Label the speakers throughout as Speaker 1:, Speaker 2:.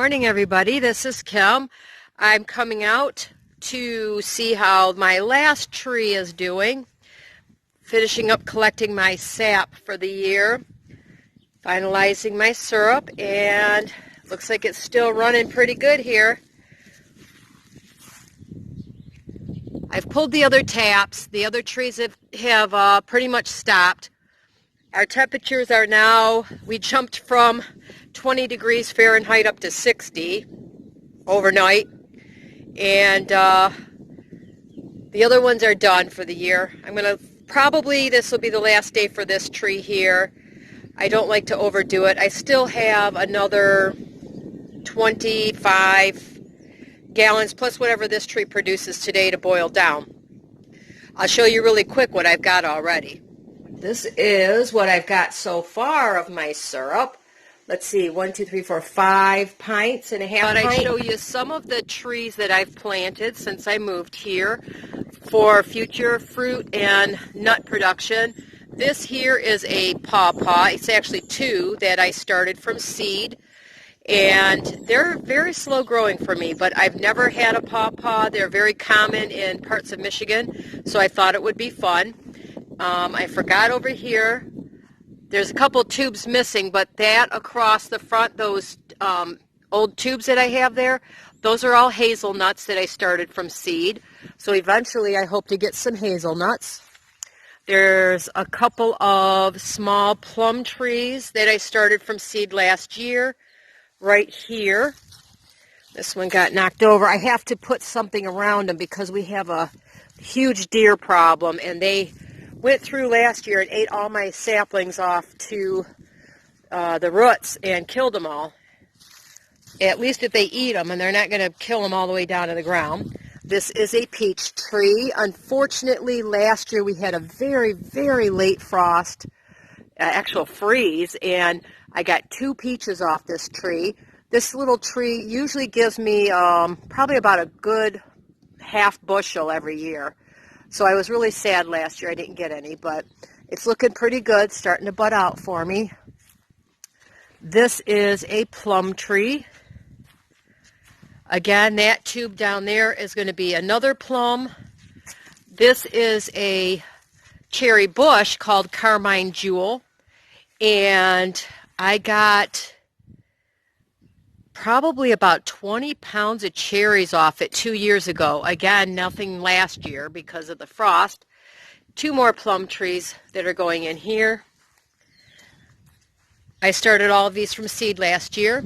Speaker 1: Morning everybody, this is Kim. I'm coming out to see how my last tree is doing. Finishing up collecting my sap for the year. Finalizing my syrup, and looks like it's still running pretty good here. I've pulled the other taps. The other trees have pretty much stopped. Our temperatures are now, we jumped from 20 degrees Fahrenheit up to 60 overnight, and the other ones are done for the year. I'm going to probably, this will be the last day for this tree here. I don't like to overdo it. I still have another 25 gallons plus whatever this tree produces today to boil down. I'll show you really quick what I've got already. This is what I've got so far of my syrup. Let's see, 1, 2, 3, 4, 5 pints and a half. But I show you some of the trees that I've planted since I moved here for future fruit and nut production. This here is a pawpaw. It's actually two that I started from seed, and they're very slow growing for me, but I've never had a pawpaw. They're very common in parts of Michigan, so I thought it would be fun. I forgot over here, there's a couple tubes missing, but that across the front, those old tubes that I have there, those are all hazelnuts that I started from seed. So eventually I hope to get some hazelnuts. There's a couple of small plum trees that I started from seed last year right here. This one got knocked over. I have to put something around them because we have a huge deer problem, and they went through last year and ate all my saplings off to the roots and killed them all. At least if they eat them, and they're not going to kill them all the way down to the ground. This is a peach tree. Unfortunately, last year we had a very, very late frost, actual freeze, and I got 2 peaches off this tree. This little tree usually gives me probably about a good half bushel every year. So I was really sad last year I didn't get any, but it's looking pretty good, starting to bud out for me. This is a plum tree. Again, that tube down there is going to be another plum. This is a cherry bush called Carmine Jewel, and I got probably about 20 pounds of cherries off it 2 years ago. Again, nothing last year because of the frost. 2 more plum trees that are going in here. I started all of these from seed last year.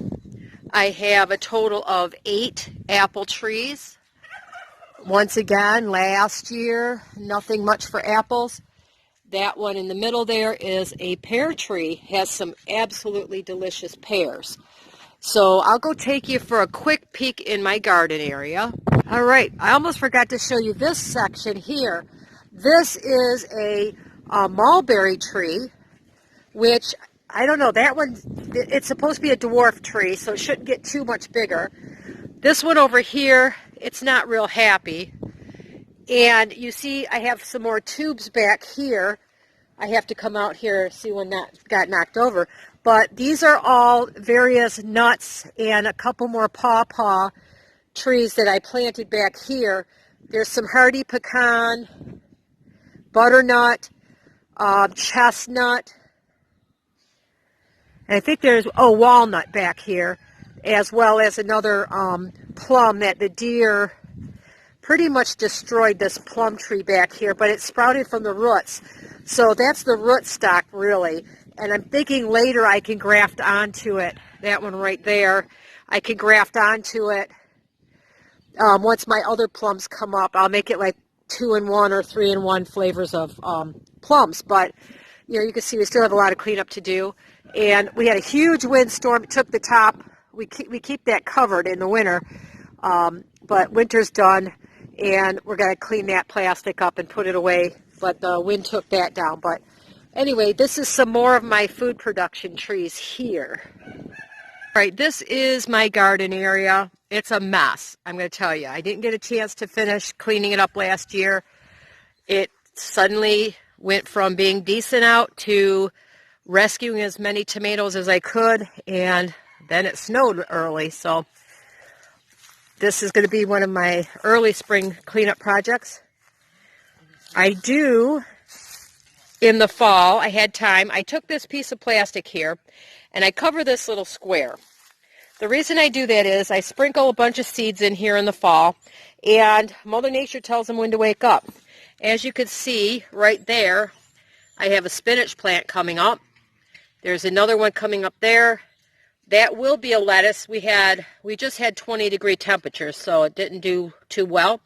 Speaker 1: I have a total of 8 apple trees. Once again, last year, nothing much for apples. That one in the middle there is a pear tree, has some absolutely delicious pears. So I'll go take you for a quick peek in my garden area. All right, I almost forgot to show you this section here. This is a mulberry tree, which, I don't know, that one, it's supposed to be a dwarf tree, so it shouldn't get too much bigger. This one over here, it's not real happy. And you see I have some more tubes back here. I have to come out here, see when that got knocked over. But these are all various nuts and a couple more pawpaw trees that I planted back here. There's some hardy pecan, butternut, chestnut, and I think there's, walnut back here, as well as another plum that the deer pretty much destroyed this plum tree back here, but it sprouted from the roots. So that's the root stock, really. And I'm thinking later I can graft onto it, that one right there. I can graft onto it once my other plums come up. I'll make it like 2-in-1 or 3-in-1 flavors of plums. But, you know, you can see we still have a lot of cleanup to do. And we had a huge windstorm. It took the top. We keep that covered in the winter. But winter's done, and we're going to clean that plastic up and put it away. But the wind took that down. But anyway, this is some more of my food production trees here. All right, this is my garden area. It's a mess, I'm going to tell you. I didn't get a chance to finish cleaning it up last year. It suddenly went from being decent out to rescuing as many tomatoes as I could, and Then it snowed early, so this is going to be one of my early spring cleanup projects. I do, in the fall, I had time, I took this piece of plastic here, and I cover this little square. The reason I do that is I sprinkle a bunch of seeds in here in the fall, and Mother Nature tells them when to wake up. As you can see right there, I have a spinach plant coming up. There's another one coming up there. That will be a lettuce. We just had 20-degree temperatures, so it didn't do too well.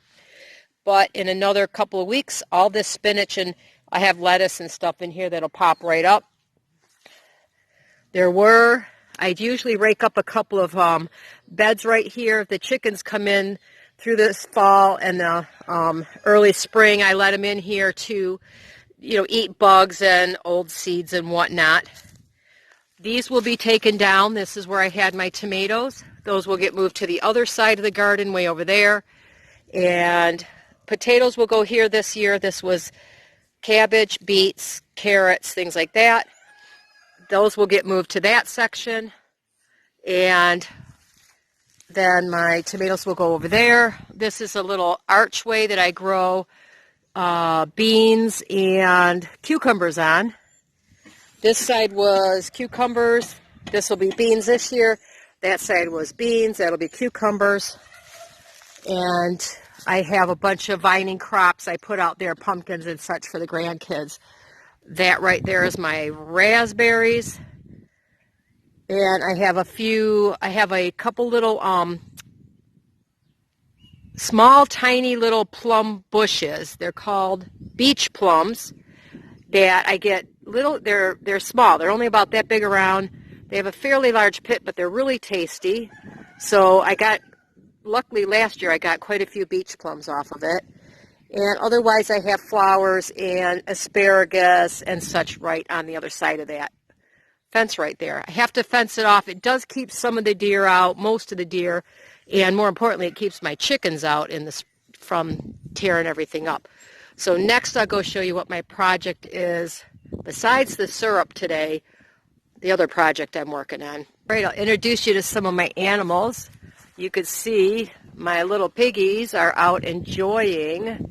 Speaker 1: But in another couple of weeks, all this spinach, and I have lettuce and stuff in here that'll pop right up. I'd usually rake up a couple of beds right here. If the chickens come in through this fall and the early spring, I let them in here to, eat bugs and old seeds and whatnot. These will be taken down. This is where I had my tomatoes. Those will get moved to the other side of the garden, way over there. And potatoes will go here this year. This was cabbage, beets, carrots, things like that. Those will get moved to that section, and then my tomatoes will go over there. This is a little archway that I grow beans and cucumbers on. This side was cucumbers. This will be beans this year. That side was beans. That'll be cucumbers. And I have a bunch of vining crops I put out there, pumpkins and such for the grandkids. That right there is my raspberries. And I have a couple little small, tiny little plum bushes. They're called beach plums that I get they're small. They're only about that big around. They have a fairly large pit, but they're really tasty. So luckily last year I got quite a few beach plums off of it. And otherwise I have flowers and asparagus and such right on the other side of that fence right there. I have to fence it off. It does keep some of the deer out, most of the deer, and more importantly, it keeps my chickens out from tearing everything up. So next I'll go show you what my project is, besides the syrup today, the other project I'm working on. All right, I'll introduce you to some of my animals. You could see my little piggies are out enjoying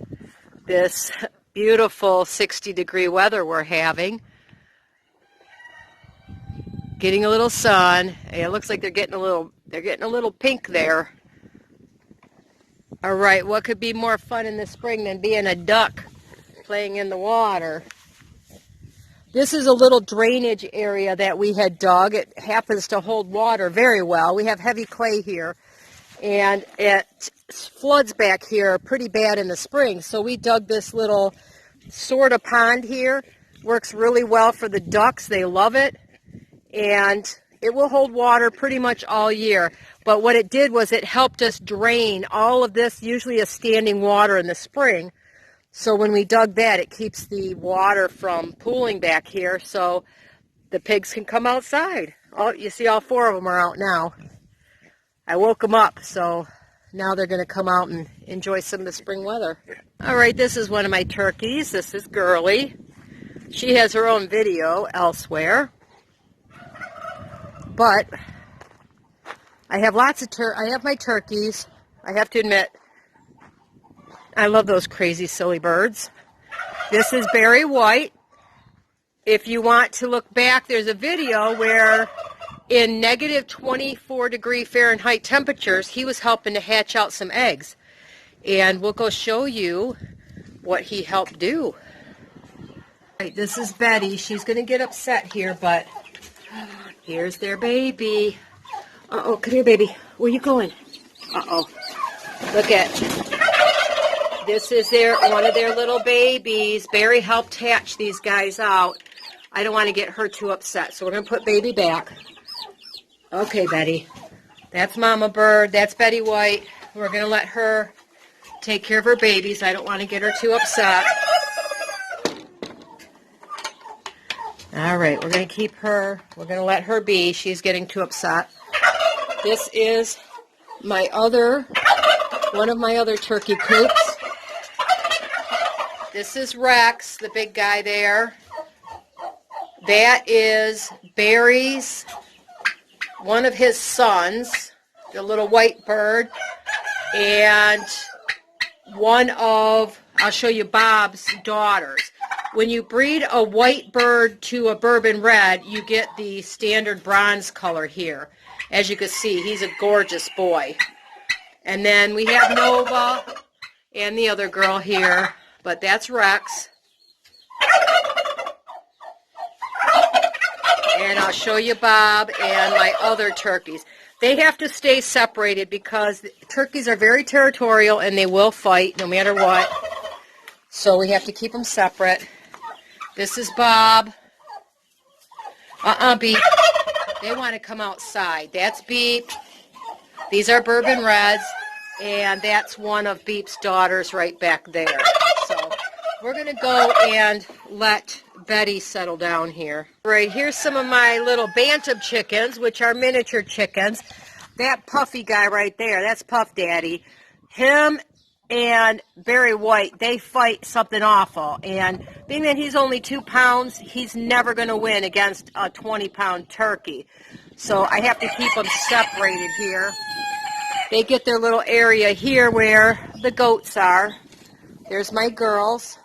Speaker 1: this beautiful 60-degree weather we're having. Getting a little sun. It looks like they're getting a little pink there. All right, what could be more fun in the spring than being a duck playing in the water? This is a little drainage area that we had dug. It happens to hold water very well. We have heavy clay here, and it floods back here pretty bad in the spring. So we dug this little sort of pond here. Works really well for the ducks. They love it. And it will hold water pretty much all year. But what it did was it helped us drain all of this, usually is standing water in the spring. So when we dug that, it keeps the water from pooling back here so the pigs can come outside. You see all 4 of them are out now. I woke them up, so now they're going to come out and enjoy some of the spring weather. All right, this is one of my turkeys. This is Girly. She has her own video elsewhere. But I have I have my turkeys. I have to admit, I love those crazy silly birds. This is Barry White. If you want to look back, there's a video where in negative 24-degree Fahrenheit temperatures, he was helping to hatch out some eggs. And we'll go show you what he helped do. Right, this is Betty. She's going to get upset here, but here's their baby. Uh-oh, come here, baby. Where you going? Uh-oh. Look at, this is one of their little babies. Barry helped hatch these guys out. I don't want to get her too upset, so we're going to put baby back. Okay, Betty. That's Mama Bird. That's Betty White. We're going to let her take care of her babies. I don't want to get her too upset. All right, we're going to keep her. We're going to let her be. She's getting too upset. This is one of my other turkey coops. This is Rex, the big guy there. That is Barry's one of his sons, the little white bird, and one of, I'll show you Bob's daughters. When you breed a white bird to a bourbon red, you get the standard bronze color here. As you can see, he's a gorgeous boy. And then we have Nova and the other girl here, but that's Rex. And I'll show you Bob and my other turkeys. They have to stay separated because turkeys are very territorial and they will fight no matter what. So we have to keep them separate. This is Bob. Beep. They want to come outside. That's Beep. These are bourbon reds. And that's one of Beep's daughters right back there. So we're going to go and let Betty settle down here. Right, here's some of my little bantam chickens, which are miniature chickens. That puffy guy right there, that's Puff Daddy. Him and Barry White, they fight something awful. And being that he's only 2 pounds, he's never going to win against a 20-pound turkey. So I have to keep them separated here. They get their little area here where the goats are. There's my girls.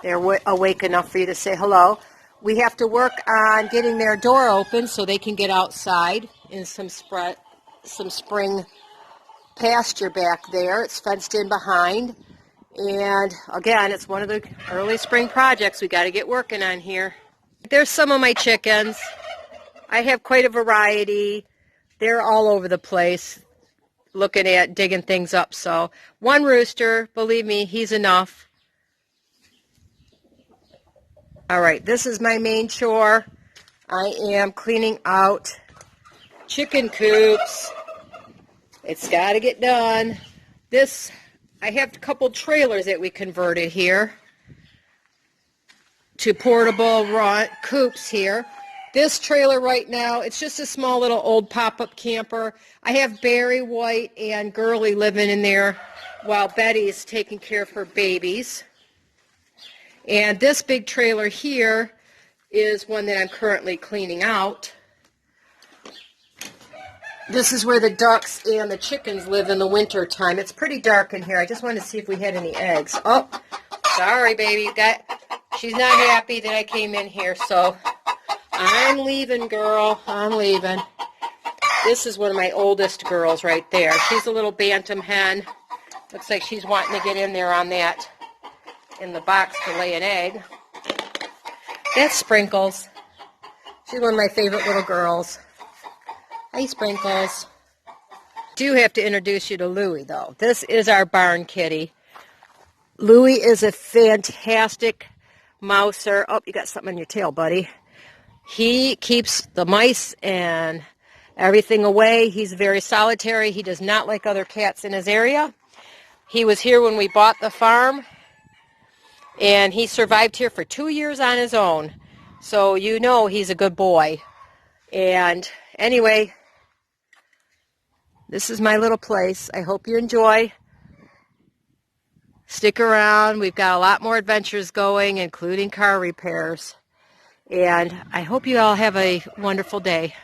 Speaker 1: They're awake enough for you to say hello. We have to work on getting their door open so they can get outside in some spring pasture back there. It's fenced in behind. And again, it's one of the early spring projects we got to get working on here. There's some of my chickens. I have quite a variety. They're all over the place, looking at digging things up. So one rooster, believe me, he's enough. All right, this is my main chore. I am cleaning out chicken coops. It's got to get done. I have a couple trailers that we converted here to portable coops here. This trailer right now, it's just a small little old pop-up camper. I have Barry White and Girly living in there while Betty's taking care of her babies. And this big trailer here is one that I'm currently cleaning out. This is where the ducks and the chickens live in the winter time. It's pretty dark in here. I just wanted to see if we had any eggs. Oh, sorry, baby. She's not happy that I came in here, so I'm leaving, girl. I'm leaving. This is one of my oldest girls right there. She's a little bantam hen. Looks like she's wanting to get in there on that, in the box to lay an egg. That's Sprinkles. She's one of my favorite little girls. Hi, Sprinkles. Do have to introduce you to Louie, though. This is our barn kitty. Louie is a fantastic mouser. Oh, you got something on your tail, buddy. He keeps the mice and everything away. He's very solitary. He does not like other cats in his area. He was here when we bought the farm, and he survived here for 2 years on his own. So you know he's a good boy. And anyway, this is my little place. I hope you enjoy. Stick around. We've got a lot more adventures going, including car repairs. And I hope you all have a wonderful day.